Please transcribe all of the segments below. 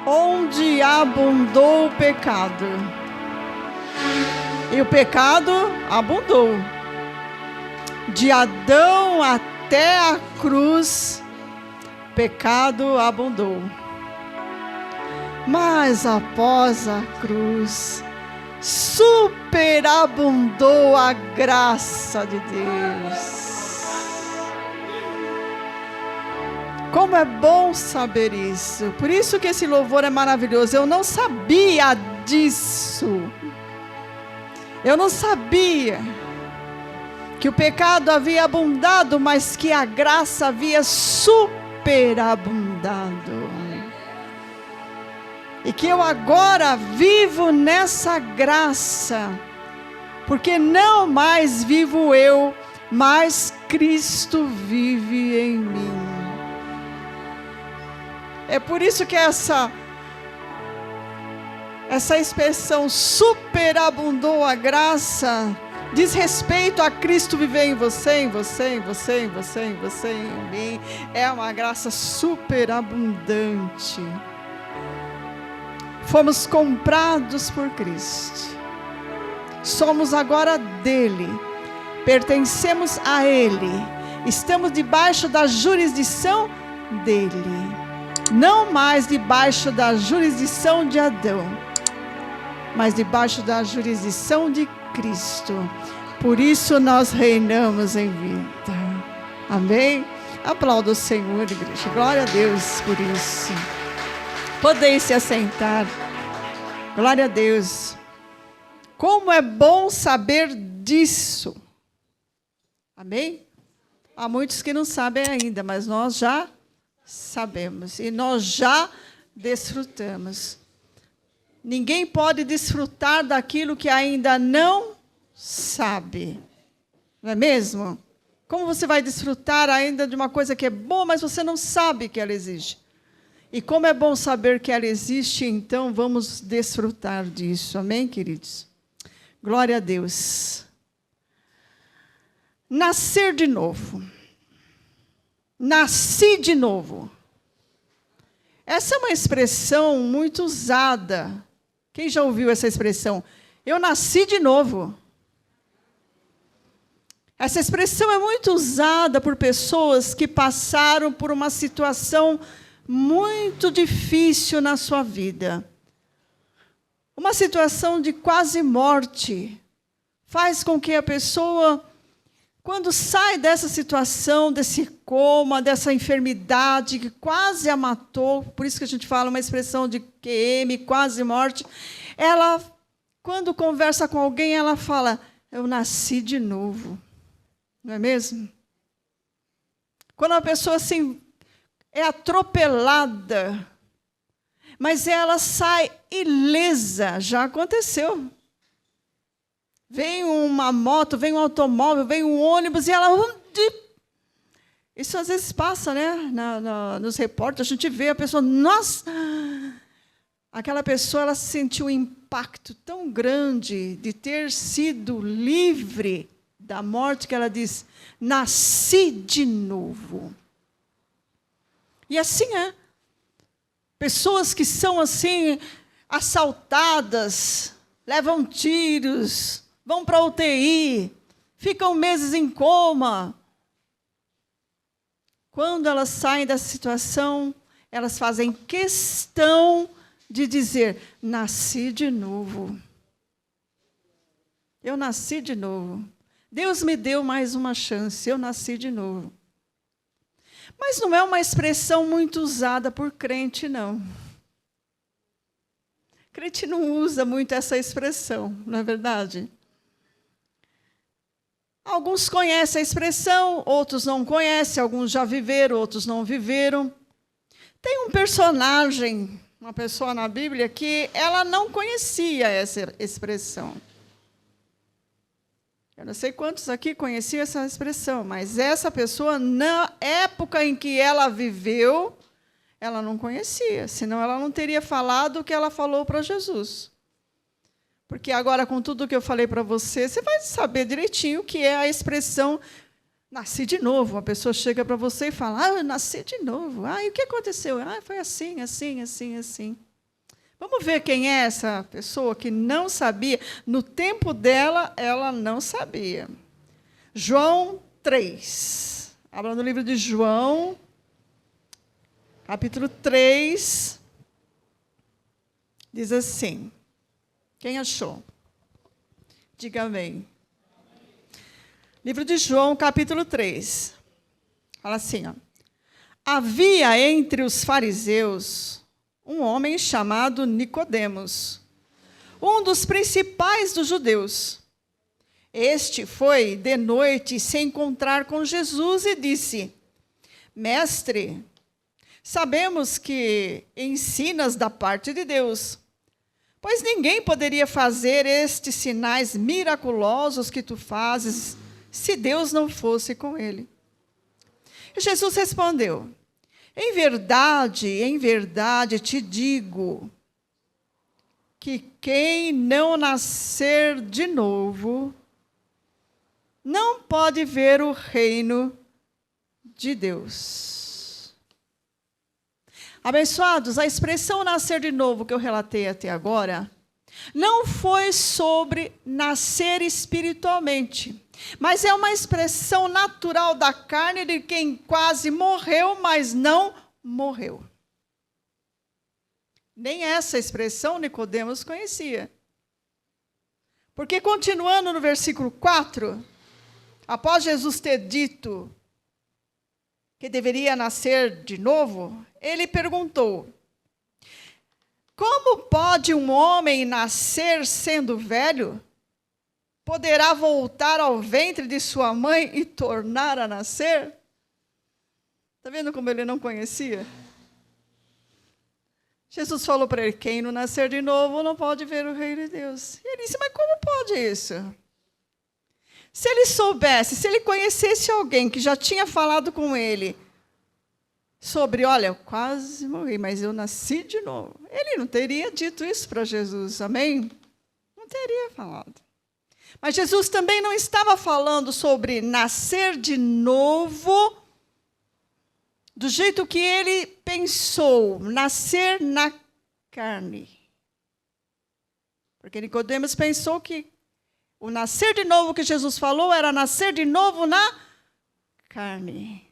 onde abundou o pecado. E o pecado abundou. De Adão até a cruz, pecado abundou. Mas após a cruz, superabundou a graça de Deus. Como é bom saber isso. Por isso que esse louvor é maravilhoso. Eu não sabia disso. Eu não sabia que o pecado havia abundado, mas que a graça havia superabundado. E que eu agora vivo nessa graça, porque não mais vivo eu, mas Cristo vive em mim. É por isso que essa expressão superabundou a graça diz respeito a Cristo viver em você, em você, em você, em você, em você, em mim. É uma graça superabundante. Fomos comprados por Cristo. Somos agora dele. Pertencemos a ele. Estamos debaixo da jurisdição dele. Não mais debaixo da jurisdição de Adão, mas debaixo da jurisdição de Cristo. Por isso nós reinamos em vida. Amém? Aplauda o Senhor, igreja. Glória a Deus por isso. Podeis se assentar. Glória a Deus. Como é bom saber disso. Amém? Há muitos que não sabem ainda, mas nós já sabemos. E nós já desfrutamos. Ninguém pode desfrutar daquilo que ainda não sabe. Não é mesmo? Como você vai desfrutar ainda de uma coisa que é boa, mas você não sabe que ela existe? E como é bom saber que ela existe, então vamos desfrutar disso. Amém, queridos? Glória a Deus. Nascer de novo. Nasci de novo. Essa é uma expressão muito usada. Quem já ouviu essa expressão? Eu nasci de novo. Essa expressão é muito usada por pessoas que passaram por uma situação muito difícil na sua vida. Uma situação de quase morte. Faz com que a pessoa, quando sai dessa situação, desse coma, dessa enfermidade que quase a matou, por isso que a gente fala uma expressão de QM, quase morte, ela, quando conversa com alguém, ela fala, eu nasci de novo. Não é mesmo? Quando uma pessoa assim, é atropelada, mas ela sai ilesa, já aconteceu. Vem uma moto, vem um automóvel, vem um ônibus, e ela... Isso às vezes passa, né? Nos repórteres, a gente vê a pessoa... Nossa! Aquela pessoa, ela sentiu um impacto tão grande de ter sido livre da morte, que ela diz, nasci de novo. E assim é. Pessoas que são assim, assaltadas, levam tiros, vão para a UTI, ficam meses em coma. Quando elas saem dessa situação, elas fazem questão de dizer, nasci de novo. Eu nasci de novo. Deus me deu mais uma chance, eu nasci de novo. Mas não é uma expressão muito usada por crente, não. Crente não usa muito essa expressão, não é verdade? Alguns conhecem a expressão, outros não conhecem, alguns já viveram, outros não viveram. Tem um personagem, uma pessoa na Bíblia, que ela não conhecia essa expressão. Eu não sei quantos aqui conheciam essa expressão, mas essa pessoa, na época em que ela viveu, ela não conhecia, senão ela não teria falado o que ela falou para Jesus. Porque agora, com tudo que eu falei para você, você vai saber direitinho o que é a expressão nasci de novo. A pessoa chega para você e fala, eu nasci de novo. E o que aconteceu? Foi assim, assim, assim, assim. Vamos ver quem é essa pessoa que não sabia. No tempo dela, ela não sabia. João 3. Abra no livro de João, capítulo 3. Diz assim. Quem achou? Diga amém. Livro de João, capítulo 3. Fala assim, ó. Havia entre os fariseus um homem chamado Nicodemos, um dos principais dos judeus. Este foi de noite se encontrar com Jesus e disse: Mestre, sabemos que ensinas da parte de Deus, pois ninguém poderia fazer estes sinais miraculosos que tu fazes se Deus não fosse com ele. E Jesus respondeu: em verdade te digo que quem não nascer de novo não pode ver o reino de Deus. Abençoados, a expressão nascer de novo que eu relatei até agora não foi sobre nascer espiritualmente, mas é uma expressão natural da carne de quem quase morreu, mas não morreu. Nem essa expressão Nicodemos conhecia. Porque continuando no versículo 4, após Jesus ter dito que deveria nascer de novo, ele perguntou: como pode um homem nascer sendo velho? Poderá voltar ao ventre de sua mãe e tornar a nascer? Está vendo como ele não conhecia? Jesus falou para ele: quem não nascer de novo não pode ver o reino de Deus. E ele disse: mas como pode isso? Se ele soubesse, se ele conhecesse alguém que já tinha falado com ele sobre, olha, eu quase morri, mas eu nasci de novo, ele não teria dito isso para Jesus, amém? Não teria falado. Mas Jesus também não estava falando sobre nascer de novo do jeito que ele pensou, nascer na carne. Porque Nicodemos pensou que o nascer de novo que Jesus falou era nascer de novo na carne.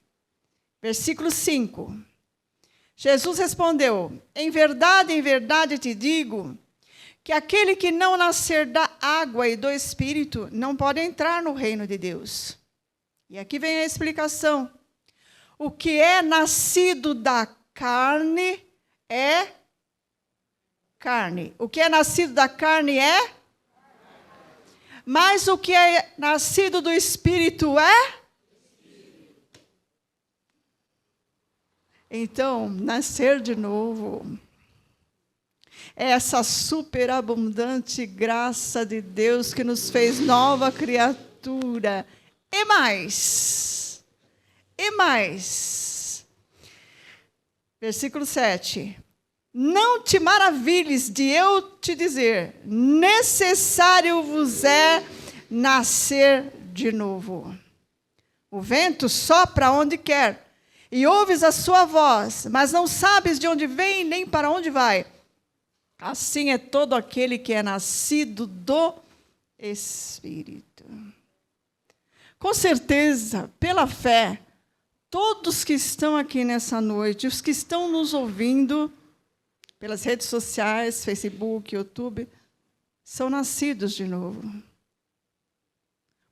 Versículo 5. Jesus respondeu: em verdade te digo, que aquele que não nascer da água e do Espírito não pode entrar no reino de Deus. E aqui vem a explicação. O que é nascido da carne é carne. O que é nascido da carne é? Mas o que é nascido do Espírito é? Então, nascer de novo é essa superabundante graça de Deus que nos fez nova criatura. E mais. Versículo 7. Não te maravilhes de eu te dizer, necessário vos é nascer de novo. O vento sopra onde quer, e ouves a sua voz, mas não sabes de onde vem nem para onde vai. Assim é todo aquele que é nascido do Espírito. Com certeza, pela fé, todos que estão aqui nessa noite, os que estão nos ouvindo pelas redes sociais, Facebook, YouTube, são nascidos de novo.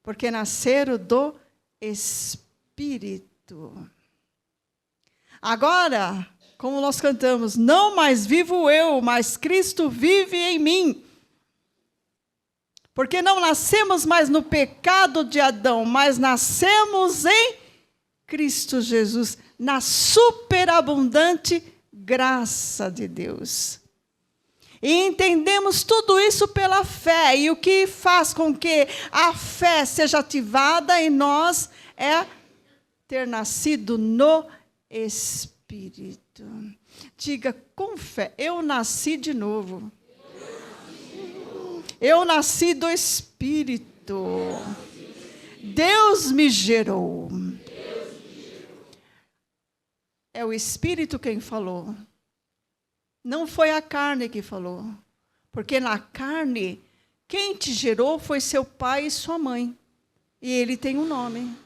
Porque nasceram do Espírito. Agora, como nós cantamos, não mais vivo eu, mas Cristo vive em mim. Porque não nascemos mais no pecado de Adão, mas nascemos em Cristo Jesus, na superabundante graça de Deus. E entendemos tudo isso pela fé, e o que faz com que a fé seja ativada em nós é ter nascido no Espírito. Diga com fé: eu nasci de novo. Eu nasci do Espírito. Deus me gerou. É o Espírito quem falou. Não foi a carne que falou. Porque na carne, quem te gerou foi seu pai e sua mãe. E ele tem um nome.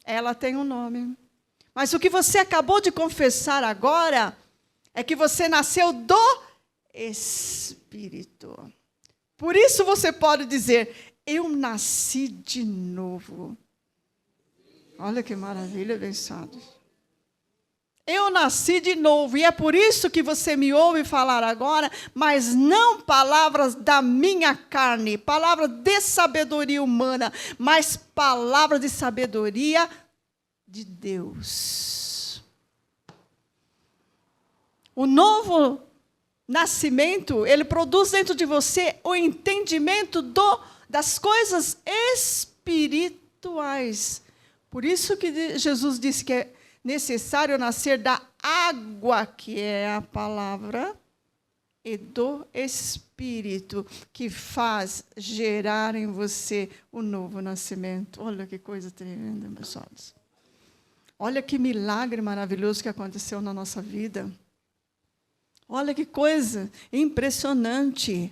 Ela tem um nome. Mas o que você acabou de confessar agora é que você nasceu do Espírito. Por isso você pode dizer, eu nasci de novo. Olha que maravilha, abençoados. Eu nasci de novo, e é por isso que você me ouve falar agora, mas não palavras da minha carne, palavras de sabedoria humana, mas palavras de sabedoria de Deus. O novo nascimento, ele produz dentro de você o entendimento das coisas espirituais. Por isso que Jesus disse que é necessário nascer da água, que é a palavra, e do Espírito, que faz gerar em você o novo nascimento. Olha que coisa tremenda, meus olhos. Olha que milagre maravilhoso que aconteceu na nossa vida. Olha que coisa impressionante.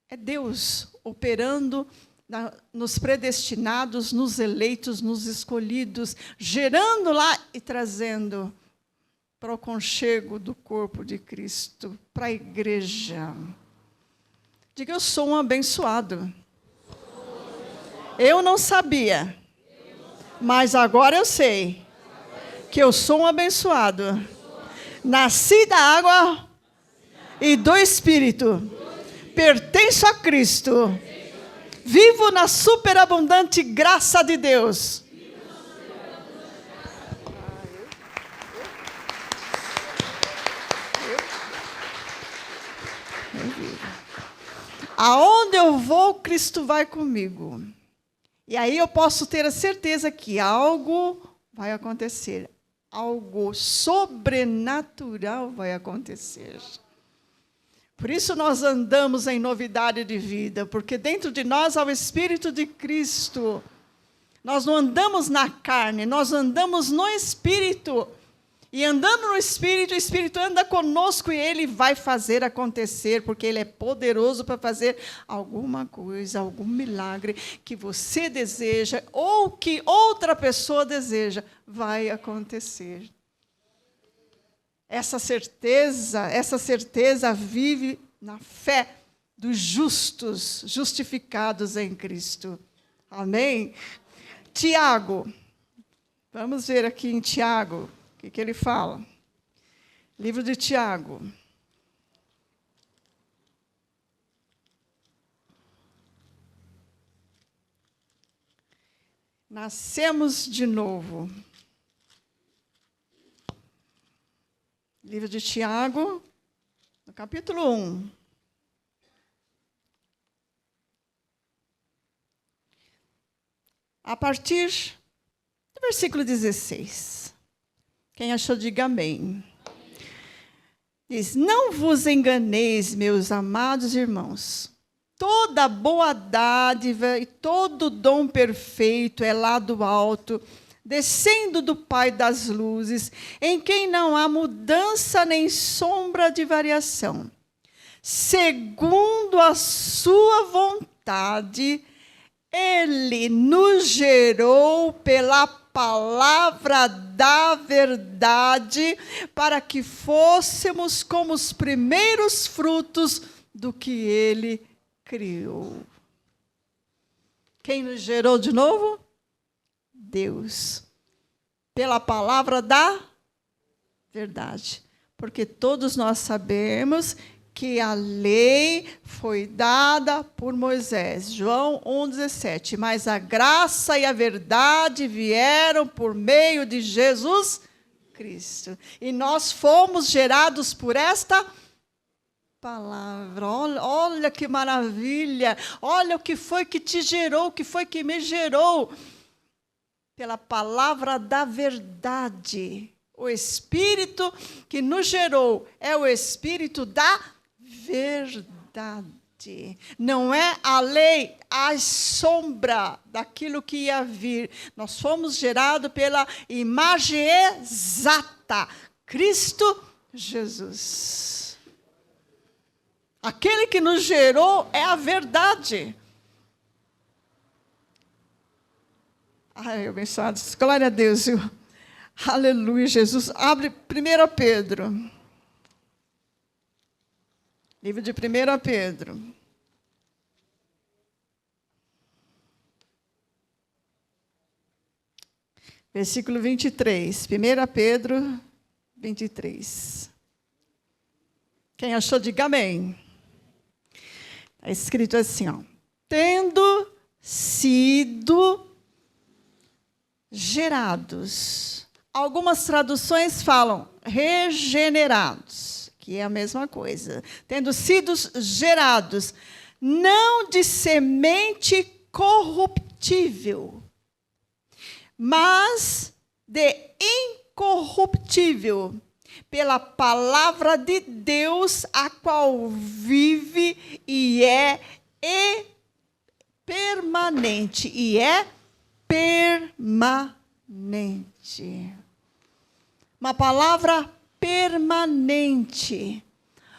É Deus operando nos predestinados, nos eleitos, nos escolhidos, gerando lá e trazendo para o conchego do corpo de Cristo, para a igreja. Diga, eu sou um abençoado. Eu não sabia, mas agora eu sei que eu sou um abençoado. Nasci da água e do Espírito. Pertenço a Cristo. Vivo na superabundante graça de Deus. Aonde eu vou, Cristo vai comigo. E aí eu posso ter a certeza que algo vai acontecer. Algo sobrenatural vai acontecer. Por isso nós andamos em novidade de vida, porque dentro de nós há o Espírito de Cristo. Nós não andamos na carne, nós andamos no Espírito. E andando no Espírito, o Espírito anda conosco e Ele vai fazer acontecer, porque Ele é poderoso para fazer alguma coisa, algum milagre que você deseja ou que outra pessoa deseja, vai acontecer. Essa certeza vive na fé dos justos, justificados em Cristo. Amém? Tiago, vamos ver aqui em Tiago, o que ele fala. Livro de Tiago. Nascemos de novo. Livro de Tiago, no capítulo 1. A partir do versículo 16. Quem achou, diga amém. Diz, não vos enganeis, meus amados irmãos. Toda boa dádiva e todo dom perfeito é lá do alto, descendo do Pai das luzes, em quem não há mudança nem sombra de variação. Segundo a sua vontade, Ele nos gerou pela palavra da verdade, para que fôssemos como os primeiros frutos do que Ele criou. Quem nos gerou de novo? Deus, pela palavra da verdade, porque todos nós sabemos que a lei foi dada por Moisés, João 1,17, mas a graça e a verdade vieram por meio de Jesus Cristo, e nós fomos gerados por esta palavra. Olha que maravilha, olha o que foi que te gerou, o que foi que me gerou. Pela palavra da verdade. O Espírito que nos gerou é o Espírito da verdade. Não é a lei, a sombra daquilo que ia vir. Nós fomos gerados pela imagem exata. Cristo Jesus. Aquele que nos gerou é a verdade. Ai, abençoados, glória a Deus. Aleluia, Jesus. Abre 1 Pedro. Livro de 1 Pedro. Versículo 23. 1 Pedro 23. Quem achou, diga amém. Está escrito assim, ó. Tendo sido gerados. Algumas traduções falam regenerados, que é a mesma coisa. Tendo sido gerados, não de semente corruptível, mas de incorruptível, pela palavra de Deus, a qual vive e é permanente. E é permanente. Uma palavra permanente.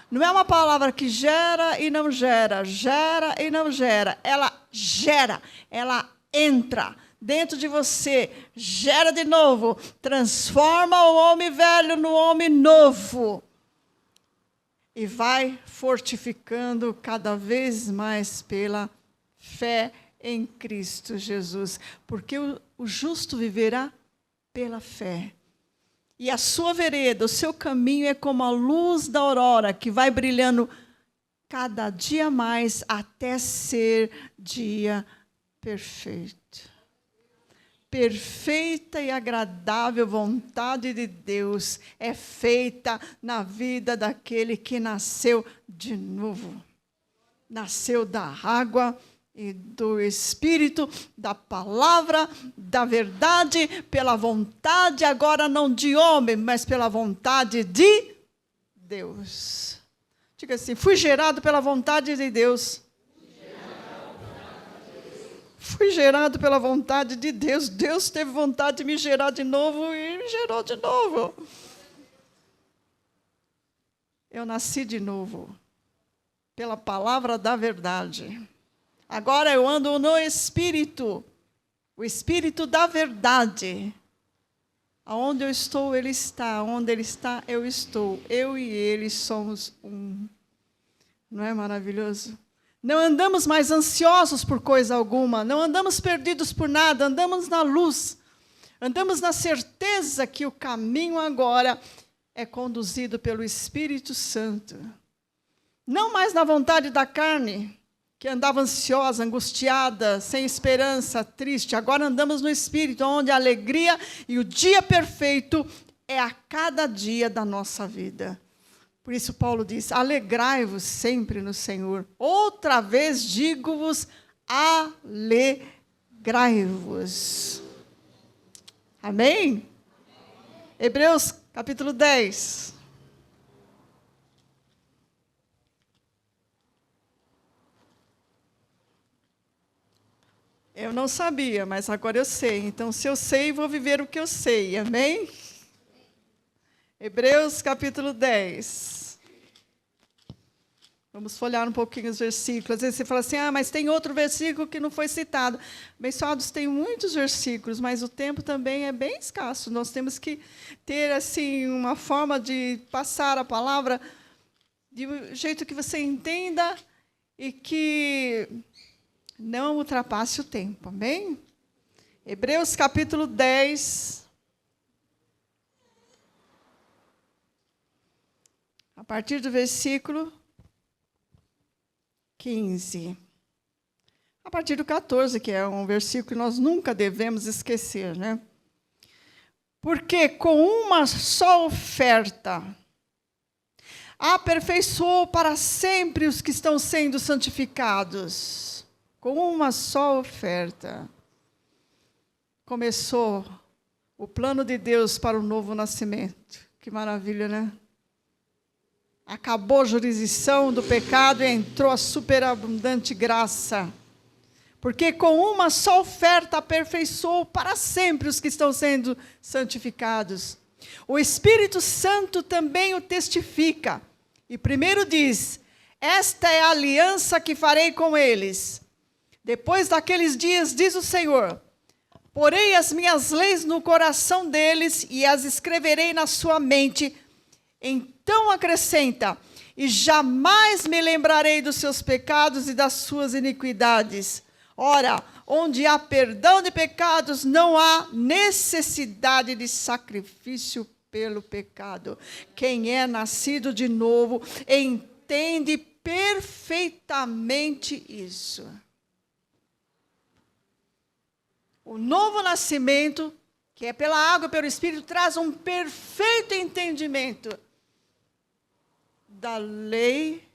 Não é uma palavra que gera e não gera, gera e não gera. Ela gera, ela entra dentro de você, gera de novo, transforma o homem velho no homem novo. E vai fortificando cada vez mais pela fé em Cristo Jesus. Porque o justo viverá pela fé. E a sua vereda, o seu caminho é como a luz da aurora, que vai brilhando cada dia mais até ser dia perfeito. Perfeita e agradável vontade de Deus é feita na vida daquele que nasceu de novo. Nasceu da água e do Espírito, da palavra, da verdade, pela vontade, agora não de homem, mas pela vontade de Deus. Diga assim, fui gerado pela vontade de Deus. Fui gerado pela vontade de Deus. Deus teve vontade de me gerar de novo e me gerou de novo. Eu nasci de novo, pela palavra da verdade. Agora eu ando no Espírito, o Espírito da verdade. Aonde eu estou, Ele está. Onde Ele está, eu estou. Eu e Ele somos um. Não é maravilhoso? Não andamos mais ansiosos por coisa alguma, não andamos perdidos por nada, andamos na luz. Andamos na certeza que o caminho agora é conduzido pelo Espírito Santo. Não mais na vontade da carne, que andava ansiosa, angustiada, sem esperança, triste. Agora andamos no Espírito, onde a alegria e o dia perfeito é a cada dia da nossa vida. Por isso Paulo diz, alegrai-vos sempre no Senhor. Outra vez digo-vos, alegrai-vos. Amém? Hebreus capítulo 10. Eu não sabia, mas agora eu sei. Então, se eu sei, vou viver o que eu sei. Amém? Hebreus capítulo 10. Vamos folhear um pouquinho os versículos. Às vezes você fala assim, mas tem outro versículo que não foi citado. Abençoados, tem muitos versículos, mas o tempo também é bem escasso. Nós temos que ter assim uma forma de passar a palavra de um jeito que você entenda e que não ultrapasse o tempo. Amém? Hebreus capítulo 10. A partir do versículo 15. A partir do 14, que é um versículo que nós nunca devemos esquecer, né? Porque com uma só oferta aperfeiçoou para sempre os que estão sendo santificados. Com uma só oferta. Começou o plano de Deus para o novo nascimento. Que maravilha, né? Acabou a jurisdição do pecado e entrou a superabundante graça. Porque com uma só oferta aperfeiçoou para sempre os que estão sendo santificados. O Espírito Santo também o testifica. E primeiro diz: esta é a aliança que farei com eles. Depois daqueles dias, diz o Senhor, porei as minhas leis no coração deles e as escreverei na sua mente. Então acrescenta: e jamais me lembrarei dos seus pecados e das suas iniquidades. Ora, onde há perdão de pecados, não há necessidade de sacrifício pelo pecado. Quem é nascido de novo entende perfeitamente isso. O novo nascimento, que é pela água e pelo Espírito, traz um perfeito entendimento da lei,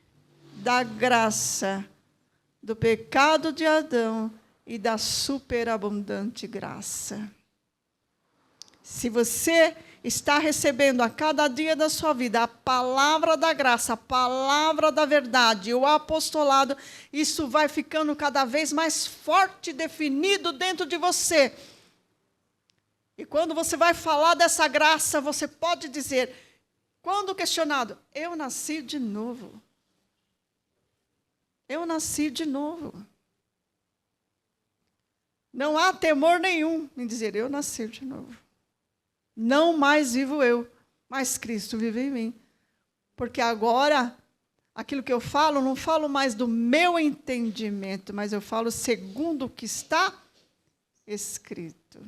da graça, do pecado de Adão e da superabundante graça. Se você está recebendo a cada dia da sua vida a palavra da graça, a palavra da verdade, o apostolado, isso vai ficando cada vez mais forte, definido dentro de você. E quando você vai falar dessa graça, você pode dizer, quando questionado, eu nasci de novo. Eu nasci de novo. Não há temor nenhum em dizer, eu nasci de novo. Não mais vivo eu, mas Cristo vive em mim. Porque agora, aquilo que eu falo, não falo mais do meu entendimento, mas eu falo segundo o que está escrito.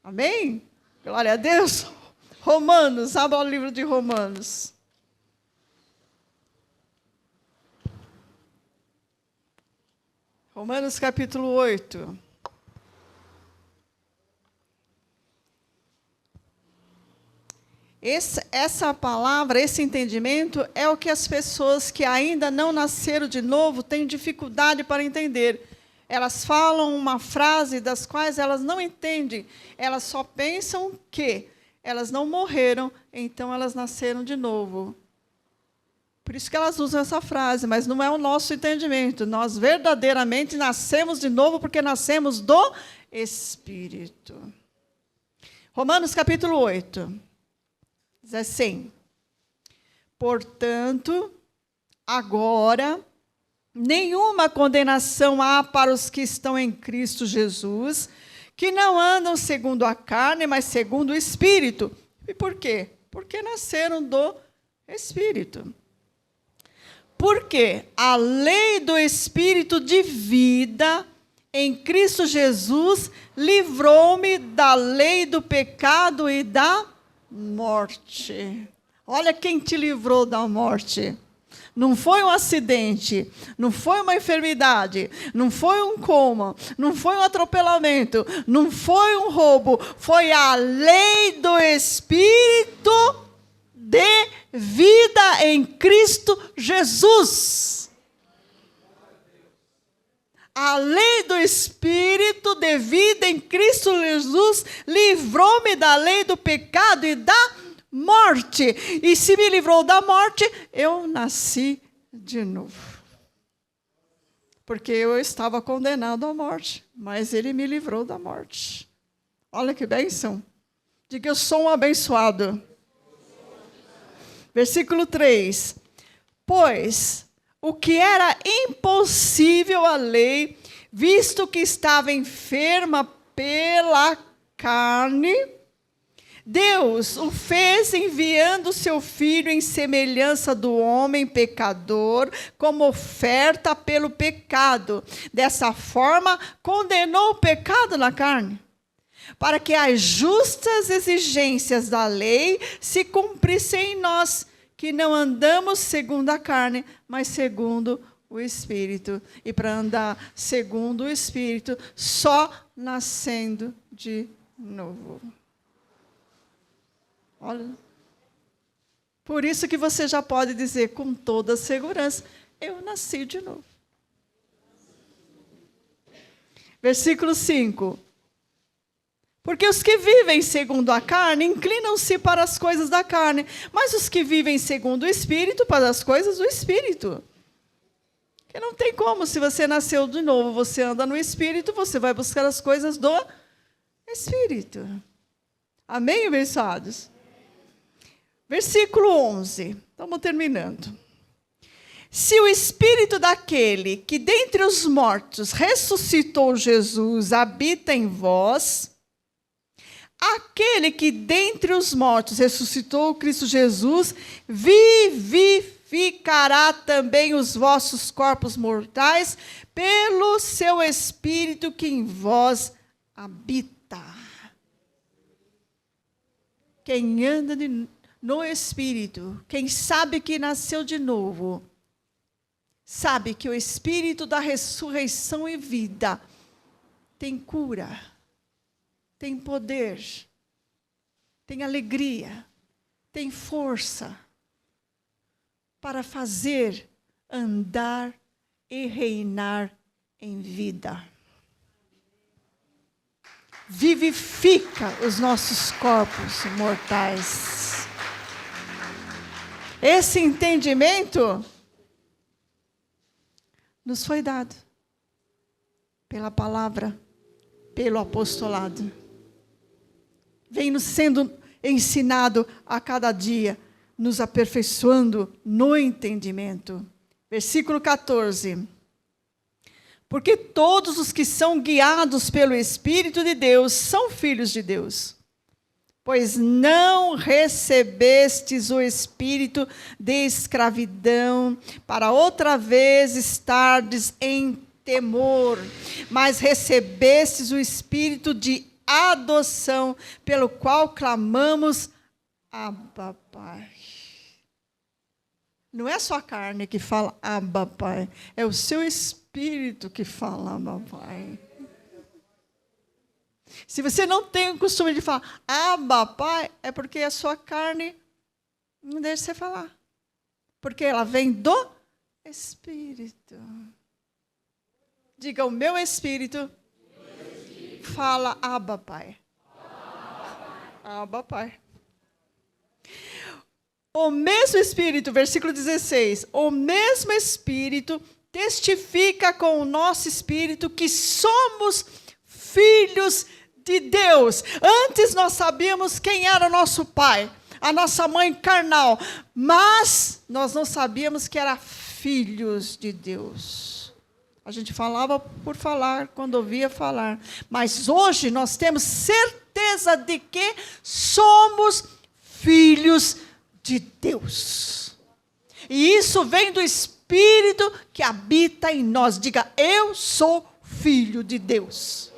Amém? Glória a Deus. Romanos, abra o livro de Romanos. Romanos capítulo 8. Essa palavra, esse entendimento, é o que as pessoas que ainda não nasceram de novo têm dificuldade para entender. Elas falam uma frase das quais elas não entendem. Elas só pensam que elas não morreram, então elas nasceram de novo. Por isso que elas usam essa frase, mas não é o nosso entendimento. Nós verdadeiramente nascemos de novo porque nascemos do Espírito. Romanos capítulo 8. Diz assim: portanto, agora, nenhuma condenação há para os que estão em Cristo Jesus, que não andam segundo a carne, mas segundo o Espírito. E por quê? Porque nasceram do Espírito. Porque a lei do Espírito de vida em Cristo Jesus livrou-me da lei do pecado e da morte. Olha quem te livrou da morte. Não foi um acidente, não foi uma enfermidade, não foi um coma, não foi um atropelamento, não foi um roubo, foi a lei do Espírito de vida em Cristo Jesus. A lei do Espírito de vida em Cristo Jesus livrou-me da lei do pecado e da morte. E se me livrou da morte, eu nasci de novo. Porque eu estava condenado à morte, mas Ele me livrou da morte. Olha que bênção. Diga, eu sou um abençoado. Versículo 3. Pois o que era impossível à lei, visto que estava enferma pela carne, Deus o fez enviando seu Filho em semelhança do homem pecador, como oferta pelo pecado. Dessa forma, condenou o pecado na carne, para que as justas exigências da lei se cumprissem em nós, que não andamos segundo a carne, mas segundo o Espírito. E para andar segundo o Espírito, só nascendo de novo. Olha. Por isso que você já pode dizer com toda segurança, eu nasci de novo. Versículo 5. Porque os que vivem segundo a carne inclinam-se para as coisas da carne, mas os que vivem segundo o Espírito, para as coisas do Espírito. Porque não tem como, se você nasceu de novo, você anda no Espírito, você vai buscar as coisas do Espírito. Amém, abençoados? Versículo 11. Estamos terminando. Se o espírito daquele que dentre os mortos ressuscitou Jesus habita em vós, aquele que dentre os mortos ressuscitou Cristo Jesus, vivificará também os vossos corpos mortais pelo seu Espírito que em vós habita. Quem anda no Espírito, quem sabe que nasceu de novo, sabe que o Espírito da ressurreição e vida tem cura, tem poder, tem alegria, tem força para fazer, andar e reinar em vida. Vivifica os nossos corpos mortais. Esse entendimento nos foi dado pela palavra, pelo apostolado. Vem nos sendo ensinado a cada dia, nos aperfeiçoando no entendimento. Versículo 14. Porque todos os que são guiados pelo Espírito de Deus são filhos de Deus. Pois não recebestes o espírito de escravidão, para outra vez estardes em temor, mas recebestes o espírito de adoção, pelo qual clamamos, Abba, Pai. Não é só a carne que fala, Abba, Pai, é o seu espírito que fala, Abba, Pai. Se você não tem o costume de falar, Abba, Pai, é porque a sua carne não deixa você falar. Porque ela vem do Espírito. Diga, o meu Espírito fala, Abba, Pai. Abba, Pai. O mesmo Espírito, versículo 16, o mesmo Espírito testifica com o nosso Espírito que somos filhos de Deus. Antes nós sabíamos quem era o nosso pai, a nossa mãe carnal, mas nós não sabíamos que era filhos de Deus. A gente falava por falar, quando ouvia falar, mas hoje nós temos certeza de que somos filhos de Deus. E isso vem do Espírito que habita em nós. Diga, eu sou filho de Deus.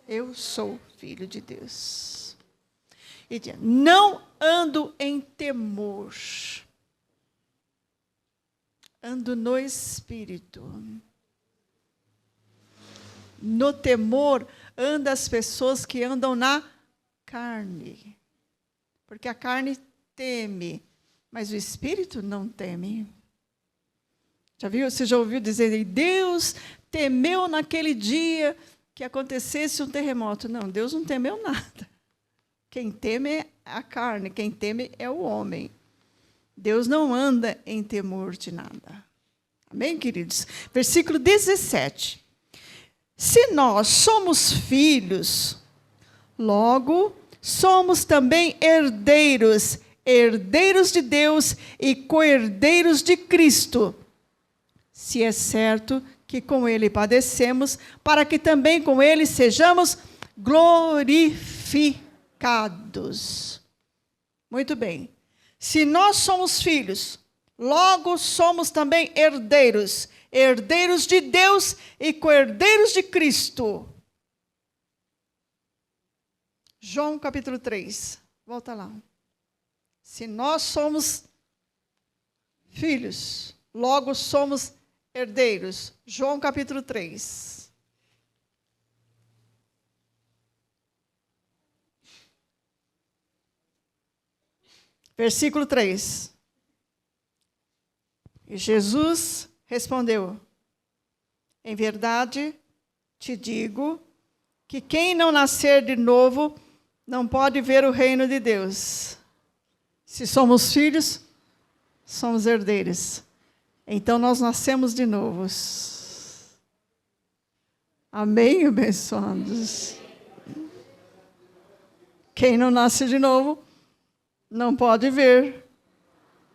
Eu sou filho de Deus. E diz, não ando em temor. Ando no Espírito. No temor, andam as pessoas que andam na carne. Porque a carne teme, mas o Espírito não teme. Você já ouviu dizer, Deus temeu naquele dia que acontecesse um terremoto? Não, Deus não temeu nada. Quem teme é a carne, quem teme é o homem. Deus não anda em temor de nada. Amém, queridos? Versículo 17. Se nós somos filhos, logo somos também herdeiros, herdeiros de Deus e co-herdeiros de Cristo. Se é certo que com ele padecemos, para que também com ele sejamos glorificados. Muito bem. Se nós somos filhos, logo somos também herdeiros, herdeiros de Deus e co-herdeiros de Cristo. João capítulo 3, volta lá. Se nós somos filhos, logo somos herdeiros. João capítulo 3. Versículo 3. E Jesus respondeu, em verdade te digo que quem não nascer de novo não pode ver o reino de Deus. Se somos filhos, somos herdeiros. Então nós nascemos de novo. Amém, abençoados? Quem não nasce de novo não pode ver.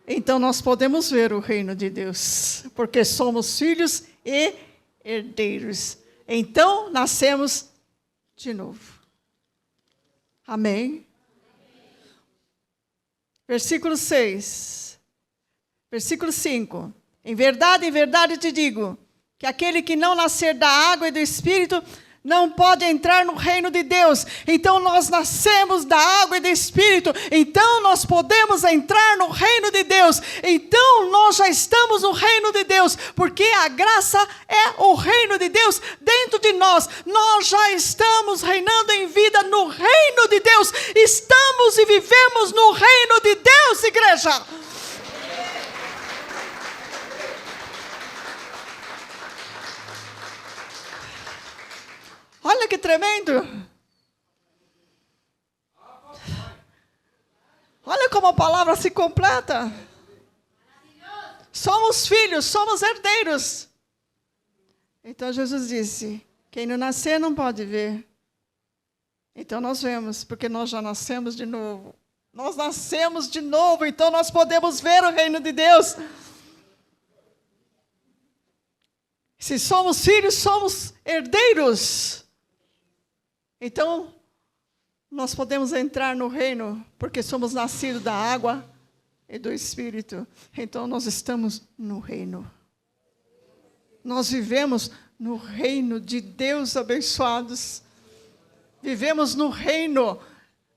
Então nós podemos ver o reino de Deus, porque somos filhos e herdeiros. Então nascemos de novo. Amém? Versículo 6. Versículo 5. Em verdade te digo, que aquele que não nascer da água e do Espírito não pode entrar no reino de Deus. Então nós nascemos da água e do Espírito. Então nós podemos entrar no reino de Deus. Então nós já estamos no reino de Deus. Porque a graça é o reino de Deus dentro de nós. Nós já estamos reinando em vida no reino de Deus. Estamos e vivemos no reino de Deus, igreja. Olha que tremendo. Olha como a palavra se completa. Somos filhos, somos herdeiros. Então Jesus disse, quem não nascer não pode ver. Então nós vemos, porque nós já nascemos de novo. Nós nascemos de novo, então nós podemos ver o reino de Deus. Se somos filhos, somos herdeiros. Então, nós podemos entrar no reino, porque somos nascidos da água e do Espírito. Então, nós estamos no reino. Nós vivemos no reino de Deus, abençoados. Vivemos no reino,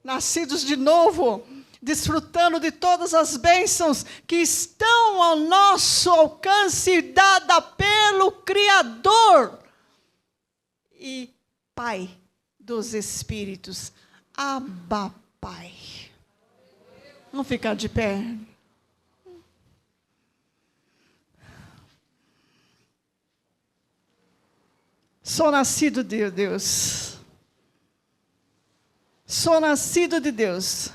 nascidos de novo, desfrutando de todas as bênçãos que estão ao nosso alcance, dada pelo Criador e Pai dos Espíritos. Abba, Pai. Vamos ficar de pé. Sou nascido de Deus. Sou nascido de Deus.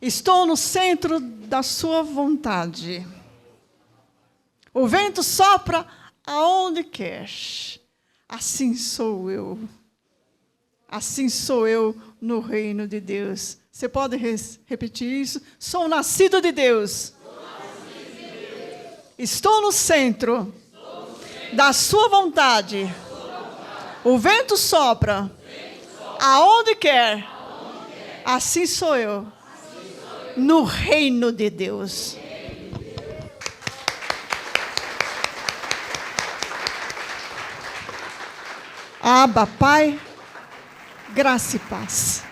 Estou no centro da sua vontade. O vento sopra aonde quer. Assim sou eu. Assim sou eu no reino de Deus. Você pode repetir isso? Sou nascido de Deus. Estou no centro da sua vontade. O vento sopra aonde quer. Assim sou eu no reino de Deus. Abba, Pai, graça e paz.